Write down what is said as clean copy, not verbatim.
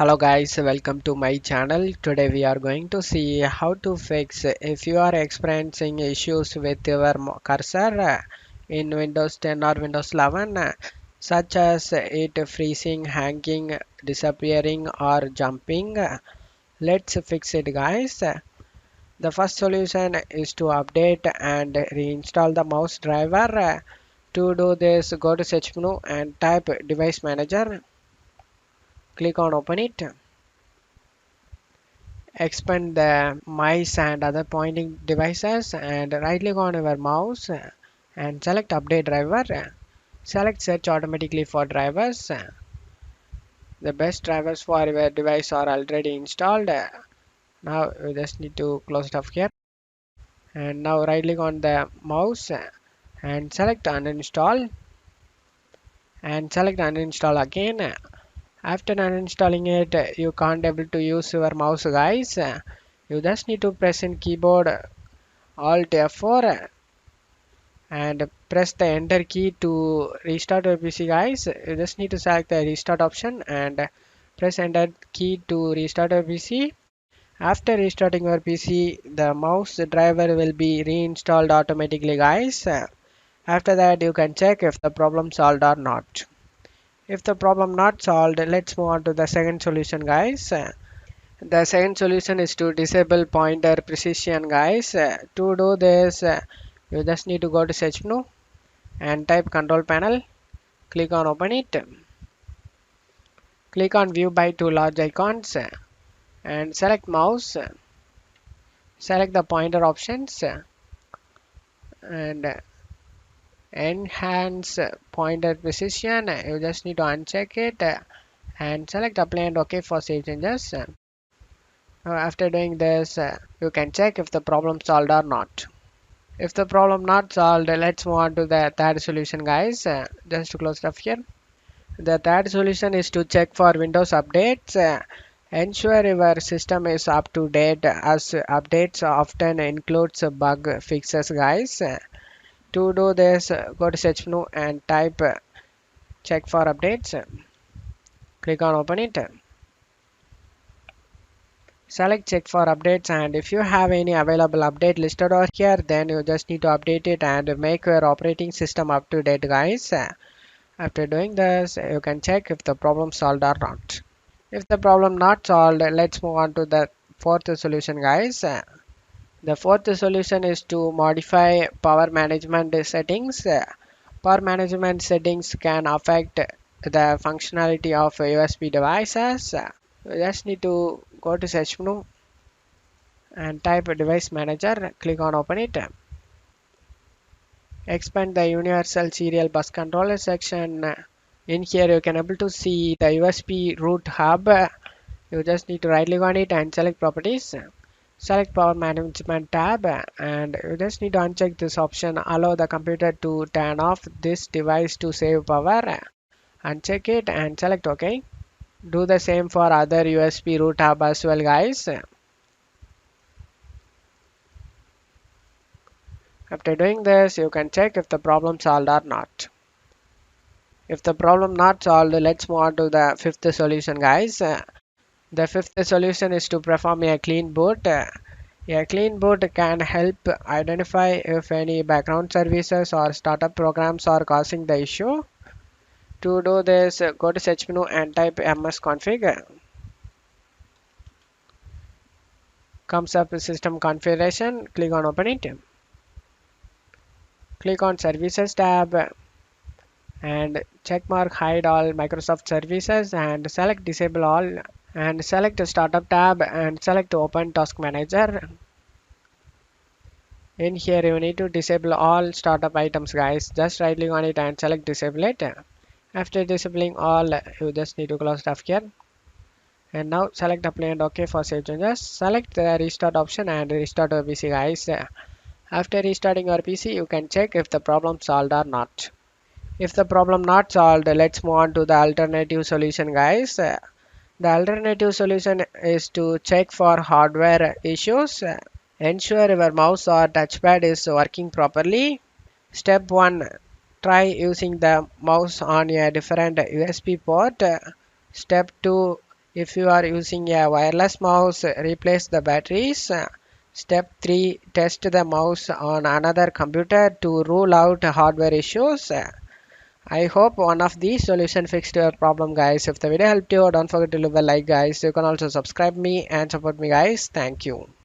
Hello guys, welcome to my channel. Today we are going to see how to fix if you are experiencing issues with your cursor in Windows 10 or Windows 11, such as it freezing, hanging, disappearing or jumping. Let's fix it guys. The first solution is to update and reinstall the mouse driver. To do this, go to search menu and type device manager. Click on open it. Expand the mice and other pointing devices and right click on your mouse and select update driver. Select search automatically for drivers. The best drivers for your device are already installed. Now you just need to close it off here, and now right click on the mouse and select uninstall and select uninstall again. After uninstalling it, you can't able to use your mouse guys. You just need to press in keyboard Alt F4 and press the enter key to restart your PC guys. You just need to select the restart option and press enter key to restart your PC. After restarting your PC, the mouse driver will be reinstalled automatically guys. After that you can check if the problem solved or not. If the problem not solved, let's move on to the second solution guys. The second solution is to disable pointer precision guys. To do this, you just need to go to search menu and type control panel. Click on open it. Click on view by two large icons and select mouse. Select the pointer options and enhance pointer precision. You just need to uncheck it and select apply and OK for save changes. After doing this, you can check if the problem solved or not. If the problem not solved, let's move on to the third solution guys. Just to close it up here. The third solution is to check for Windows updates. Ensure your system is up to date as updates often includes bug fixes guys. To do this, go to search menu and type check for updates. Click on open it. Select check for updates, and if you have any available update listed over here, then you just need to update it and make your operating system up to date guys. After doing this, you can check if the problem solved or not. If the problem not solved, let's move on to the fourth solution guys. The fourth solution is to modify power management settings. Power management settings can affect the functionality of USB devices. You just need to go to search menu and type device manager. Click on open it. Expand the universal serial bus controller section. In here you can able to see the USB root hub. You just need to right click on it and select properties. Select power management tab and you just need to uncheck this option, allow the computer to turn off this device to save power. Uncheck it and select OK. Do the same for other USB root hub as well guys. After doing this, you can check if the problem solved or not. If the problem not solved, let's move on to the fifth solution guys. The fifth solution is to perform a clean boot. A clean boot can help identify if any background services or startup programs are causing the issue. To do this, go to search menu and type msconfig. Comes up with system configuration. Click on open it. Click on services tab and check mark hide all Microsoft services and select disable all and select startup tab and select open task manager. In here you need to disable all startup items guys. Just right click on it and select disable it. After disabling all, you just need to close it off here. And now select apply and OK for save changes. Select the restart option and restart your PC guys. After restarting your PC, you can check if the problem solved or not. If the problem not solved, let's move on to the alternative solution guys. The alternative solution is to check for hardware issues. Ensure your mouse or touchpad is working properly. Step 1. Try using the mouse on a different USB port. Step 2. If you are using a wireless mouse, replace the batteries. Step 3, test the mouse on another computer to rule out hardware issues. I hope one of these solutions fixed your problem, guys. If the video helped you, don't forget to leave a like, guys. You can also subscribe me and support me, guys. Thank you.